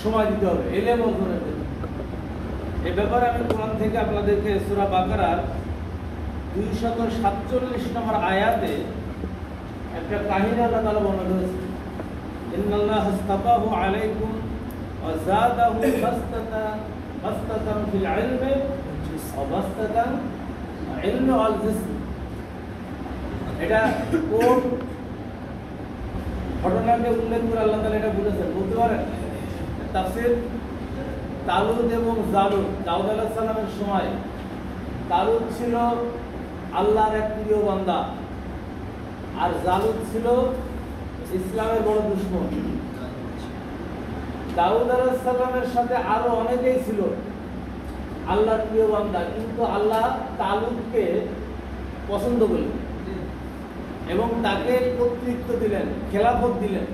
সময় দিতে হবে ইলম অর্জনের জন্য। এই ব্যাপারে আমি কোরআন থেকে আপনাদেরকে সূরা বাকারার 247 নম্বর আয়াতে একটা কাহিনী আল্লাহ তাআলা বর্ণনা করেছেন। ইন্নাল্লাহা ইসতাফাহু আলাইকুম ওয়া যাদাহু বাসতাতান ফিল ইলমি ওয়া বাসতাতান ইলমি ওয়াল জিসম। এটা কোন ঘটনাকে উল্লেখ করে আল্লাহ তাআলা এটা বলেছেন বলতে পারেন? তাফসীর তালুত এবং জালুত, দাউদ আলাইহিস সালামের সময় তালুত ছিল আল্লাহর এক প্রিয় বান্দা, আর জালুত ছিল ইসলামের বড় দুশমন। দাউদ আলাইহিস সালামের সাথে আরো অনেকেই ছিল আল্লাহর প্রিয় বান্দা, কিন্তু আল্লাহ তালুতকে পছন্দ করলেন এবং তাকে কর্তৃত্ব দিলেন, খেলাফত দিলেন।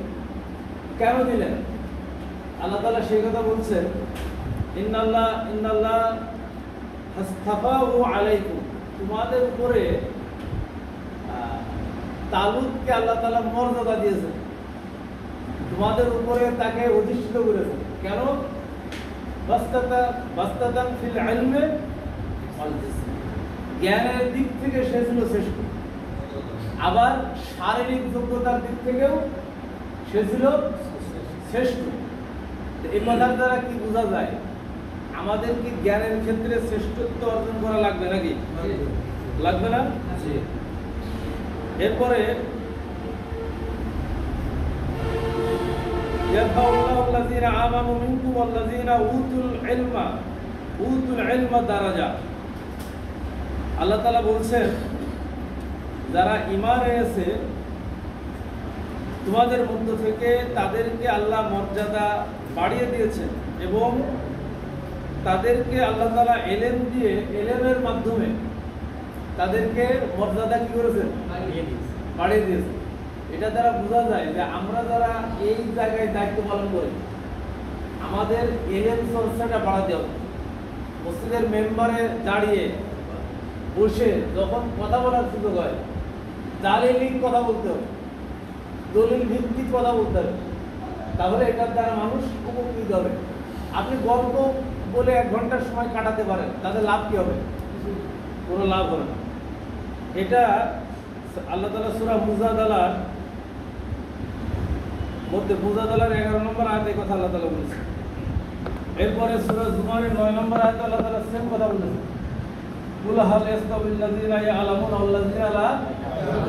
কেন দিলেন? আল্লাহ তাআলা সেই কথা বলছেন, ইন্নাল্লাহ হাসতাফাহু আলাইকুম, তোমাদের উপরে তালুতকে আল্লাহ তাআলা মর্যাদা দিয়েছেন, তোমাদের উপরে তাকে অধিষ্ঠিত করেছেন। কেন? বাসতাতান ফিল ইলমি ওয়াল জিসম, জ্ঞানের দিক থেকে সে ছিল শ্রেষ্ঠ, আবার শারীরিক যোগ্যতার দিক থেকেও সে ছিল শ্রেষ্ঠ। এই কথার দ্বারা কি বোঝা যায়? আমাদের কি জ্ঞানের ক্ষেত্রে শ্রেষ্ঠত্ব অর্জন করা লাগবে নাকি? লাগবে না? এরপরে ইয়ারফাউল্লাহুল্লাযীনা আমানু মিনকুম ওয়াল্লাযীনা উতুল ইলমা দারাজা। আল্লাহ তাআলা বলছেন, যারা ঈমান এনেছে তোমাদের মধ্য থেকে তাদেরকে আল্লাহ মর্যাদা বাড়িয়ে দিয়েছেন এবং তাদেরকে আল্লাহ তাআলা ইলম দিয়ে, ইলমের মাধ্যমে তাদেরকে মর্যাদা কি করেছেন? বাড়িয়ে দিয়েছেন। এটা দ্বারা বোঝা যায় যে আমরা যারা এই জায়গায় দায়িত্ব পালন করি, আমাদের ইলম চর্চাটা বাড়াতে হবে। মসজিদের মেম্বারে দাঁড়িয়ে বসে যখন কথা বলার সুযোগ হয়, দালিলিক কথা বলতে হবে, দলিল ভিত্তিক কথা বলতে হবে, তাহলে এটার দ্বারা মানুষ উপকৃত হবে। আপনি গল্প বলে 1 ঘন্টার সময় কাটাতে পারেন, তাতে লাভ কি হবে? কোনো লাভ হবে না। এটা আল্লাহ তাআলা সূরা মুজাদালার মধ্যে, মুজাদালার 11 নম্বর আয়াতে কথা আল্লাহ তাআলা বলেছেন। এরপরে সূরা জুমারের 9 নম্বর আয়াতে আল্লাহ তাআলা সেম কথা বলেছেন, কুল হাল ইয়াস্তাবিল্লাযীনা ইয়ালামুনা ওয়াল্লাযীনা লা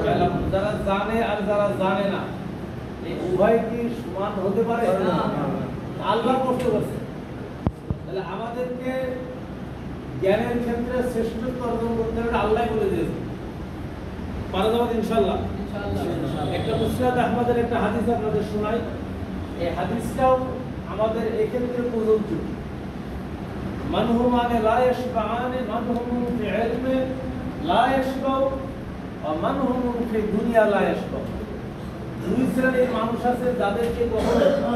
ইয়ালামুন। যারা জানে আর যারা জানে না, এই উভয় কি সমান হতে পারে? না। আল্লাহ কষ্ট করছে। তাহলে আমাদেরকে জ্ঞানের ক্ষেত্রে শ্রেষ্ঠত্ব অর্জন করতে হবে, আল্লাহ বলে দিয়েছে। পারা যাবে ইনশাআল্লাহ? ইনশাআল্লাহ। একটা মুসনাদ আহমদের একটা হাদিস আপনাদের শোনাই। এই হাদিসটাও আমাদের এই ক্ষেত্রে প্রযোজ্য। মানহুমানে লা ইয়াশবাআনে, মানহুম ফি ইলমি লা ইয়াশবাউ ওয়া মানহুম ফি দুনিয়া লা ইয়াশবাউ। দুই শ্রেণীর মানুষ আছে যাদেরকে কখনো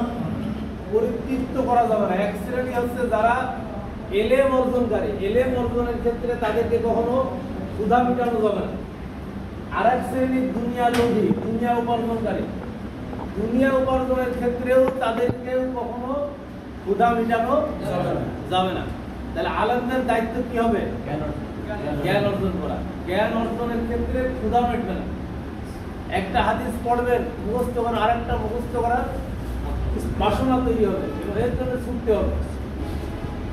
পরিতৃপ্ত করা যাবে না। এক শ্রেণী হচ্ছে যারা ইলম অর্জনকারী, ইলম অর্জনের ক্ষেত্রে তাদেরকে কখনো ক্ষুধা মেটানো যাবে না। আর এক শ্রেণী দুনিয়া লোভী, দুনিয়া উপার্জনকারী, দুনিয়া উপার্জনের ক্ষেত্রেও তাদেরকেও কখনো ক্ষুধা মেটানো যাবে না। তাহলে আলেমদের দায়িত্ব কি হবে? জ্ঞান অর্জন করা। জ্ঞান অর্জনের ক্ষেত্রে ক্ষুধা মেটবে না। একটা হাদিস পড়বেন, মুখস্থ করা, আরেকটা মুখস্থ করার বাসনা তৈরি হবে, এর জন্য ছুটতে হবে।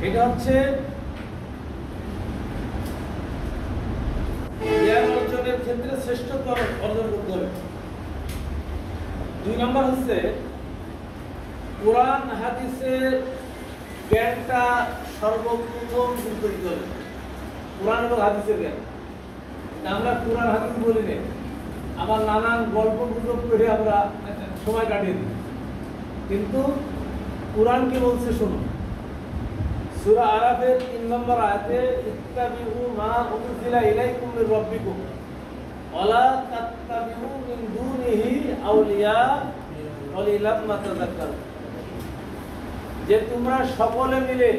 এটা হচ্ছে জ্ঞান অর্জনের ক্ষেত্রে শ্রেষ্ঠত্ব অর্জন করতে হবে। 2 নম্বর হচ্ছে কোরআন হাদিসের জ্ঞানটা সর্বপ্রথম গুরুত্ব দিতে হবে। কোরআন এবং হাদিসের জ্ঞান। আমরা কোরআন হাদিস বলি না, আমার নানান গল্প গুজব করে আমরা সময় কাটিয়ে দিই। কিন্তু কোরআন কি বলছে শোনো। সূরা আরাফের 3 নম্বর আয়াতে, ইত্তাবিউ মা উনজিলা ইলাইকুম মির রাব্বিকুম ওয়া লা তাত্তাবিউ মিন দুনিহি আউলিয়া কালিলাম মা তাযাক্কারুন। যে তোমরা সকলে মিলে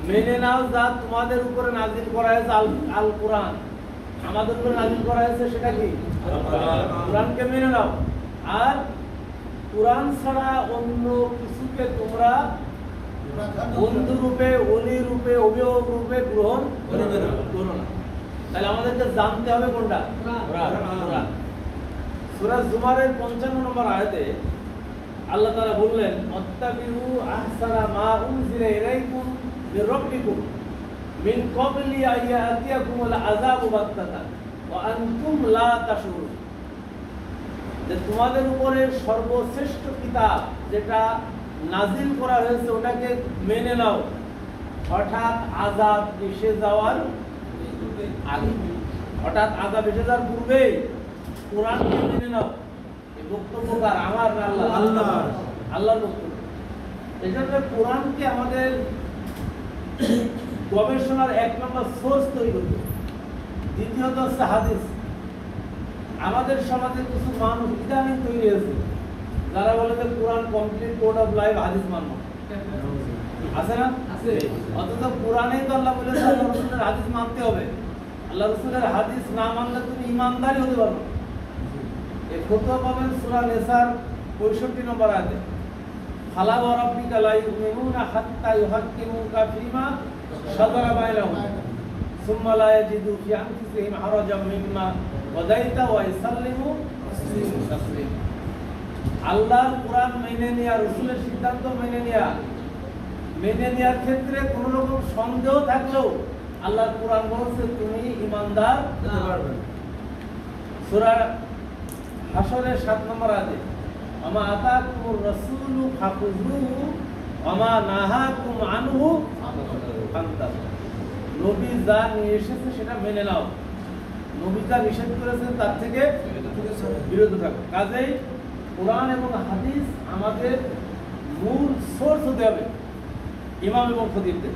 মেনে নাও যা তোমাদের উপরে নাযিল করা হয়েছে, আল কোরআন। আমাদের উপরে নাযিল করা হয়েছে সেটা কি? কোরআনকে মেনে নাও। আর কোরআন ছাড়া অন্য কিছুকে তোমরা বন্ধু রূপে, অলি রূপে, অভিভাবক রূপে গ্রহণ করো না। তাহলে আমাদেরকে জানতে হবে কোনটা? কোরআন। সূরা জুমারের 55 নম্বর আয়াতে আল্লাহ তাআলা বললেন, আত্তাবিউ আহসানা মা উনজিলা ইলাইকুম মির রাব্বিকুম মিন ক্বাবলি আইয়াতিয়াকুমুল আযাবু বাগতাতান ওয়া আনতুম লা তাশউরুন। যে তোমাদের উপরে সর্বশ্রেষ্ঠ কিতাব যেটা নাজিল করা হয়েছে ওটাকে মেনে নাও, হঠাৎ আযাব এসে যাওয়ার আগে, হঠাৎ আযাব এসে যাওয়ার পূর্বে কোরআনকে মেনে নাও। এই বক্তব্য কার? আমার না আল্লাহ? আল্লাহর বক্তব্য। এই জন্য কোরআনকে আমাদের গবেষণার 1 নম্বর সোর্স তৈরি করতে হবে। দ্বিতীয়ত হচ্ছে হাদিস। আমাদের সমাজে কিছু মানুষ ইদানিং তৈরি হয়েছে যারা বলে যে কোরআন কমপ্লিট কোড অফ লাইফ, হাদিস মানব। আছে না? আছে। অথচ কোরআনেই তো আল্লাহ বলেছে আল্লাহ রাসূলের হাদিস মানতে হবে। আল্লাহ রাসূলের হাদিস না মানলে তুমি ঈমানদারই হতে পারবে না। এই ফতোয়া পাবেন সূরা নিসার 65 নম্বর আয়াতে, ফালা ওয়া রাব্বিকা লা ইউমিনুনা হাত্তা ইউহাক্কিমুকা ফীমা শাজারা বাইনাহুম সুম্মা লা ইয়াজিদু ফি আনফুসিহিম হারাজাম মিম্মা ওয়াদাইতা ওয়া ইসাল্লিমু তাসলিমা। আল্লাহর কোরআন মেনে নেওয়া, রাসূলের সিদ্ধান্ত মেনে নেওয়ার ক্ষেত্রে কোনো রকম সন্দেহ থাকলেও আল্লাহর কোরআন বলছে তুমি ঈমানদার হতে পারবে না। সূরা হাশরের 7 নম্বর আয়াতে, আমা আতাকুমুর রাসূলু ফাখুযুহু ওয়া নাহাকুম আনহু ফান্তাহু। নবী যা নিয়ে এসেছে সেটা মেনে নাও, নবী যা নিষেধ করেছেন তার থেকে বিরত থাকো। কাজেই কোরআন এবং হাদিস আমাদের মূল সোর্স হতে হবে ইমাম এবং খতিবদের।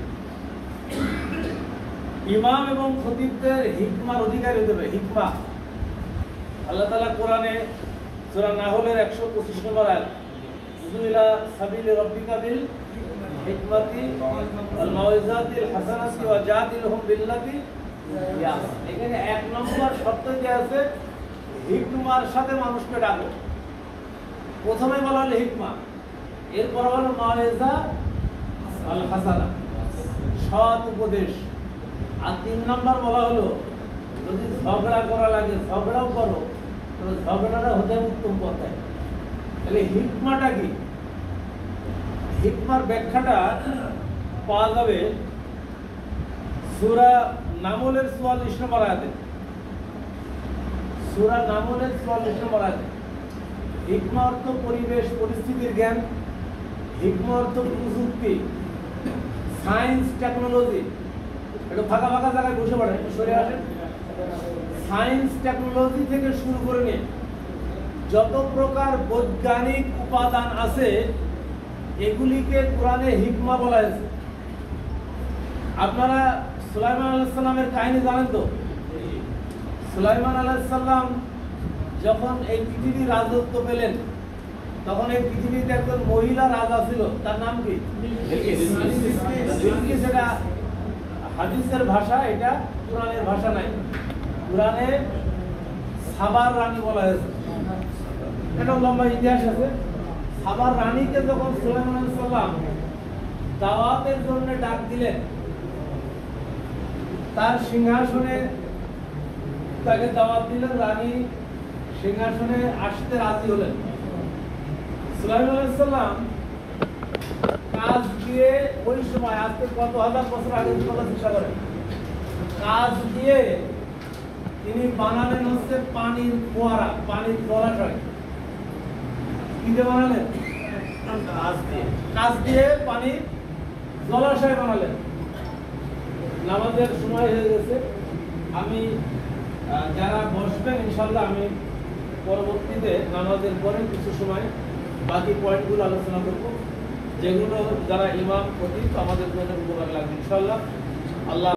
ইমাম এবং খতিবদের হিকমার অধিকারী হতে হবে। হিকমা আল্লাহ তাআলা কোরআনে সূরা নাহলের 125 নম্বর আয়াত, ইলা সাবিলি রাব্বিকা বিল হিকমাতি ওয়াল মাউইজাতিল হাসানাতি ওয়া জাদিলহুম বিল্লাতি হিয়া। এখানে 1 নম্বর শর্ত দেয়া আছে, হিকমার সাথে মানুষকে ডাকো। প্রথমে বলা হলো হিকমা, এরপর হলো মাউইজা আল হাসানা, সৎ উপদেশ, আর 3 নম্বর বলা হলো যদি ঝগড়া করা লাগে ঝগড়াও করো, তবে ঝগড়াটা হতে উত্তম পন্থায়। তাহলে হিকমাটা কি? হিকমার ব্যাখ্যাটা পাওয়া যাবে সূরা নামলের 44 নম্বর আয়াতে। সূরা নামলের 44 নম্বর আয়াতে হিকমা অর্থ পরিবেশ পরিস্থিতির জ্ঞান, হিকমা অর্থ প্রযুক্তি, সায়েন্স, টেকনোলজি। একটু ফাঁকা ফাঁকা জায়গায় বসে পড়ে, একটু সরে আসেন। সায়েন্স টেকনোলজি থেকে শুরু করে নিয়ে যত প্রকার বৈজ্ঞানিক উপাদান আছে এগুলিকে কোরআনে হিকমা বলা হয়েছে। আপনারা সুলাইমান আলাইহিস সালামের কাহিনী জানেন তো? সুলাইমান আলাইহিস সালাম যখন এই পৃথিবীর রাজত্ব পেলেন তখন এই পৃথিবীতে একজন মহিলা রাজা ছিল, তার নাম কি? বিলকিস। এটা হাদিসের ভাষা, এটা কোরআনের ভাষা নাই। কোরআনে সাবার রানী বলা হয়েছে, এটা লম্বা ইতিহাস আছে। সাবার রানীকে যখন সুলাইমান আলাইহিস সালাম দাওয়াতের জন্য ডাক দিলেন, তার সিংহাসনে তাকে দাওয়াত দিলেন, রানী সিংহাসনে আসতে রাজি হলেন। সুলাইমান আলাইহিস সালাম কাজ দিয়ে ওই সময়, আজকে কত হাজার বছর আগে কথা চিন্তা করেন, কাজ দিয়ে তিনি বানালেন হচ্ছে পানির ফোয়ারা, পানির জলাশয়। কি দিয়ে বানালেন? কাজ দিয়ে পানির জলাশয় বানালেন। নামাজের সময় হয়ে গেছে, আমি যারা বসবেন ইনশাল্লাহ আমি পরবর্তীতে নামাজের পরে কিছু সময় বাকি পয়েন্টগুলো আলোচনা করব, যেগুলো যারা ইমাম খতিব আমাদের জন্য উপকার লাগবে ইনশাল্লাহ। আল্লাহ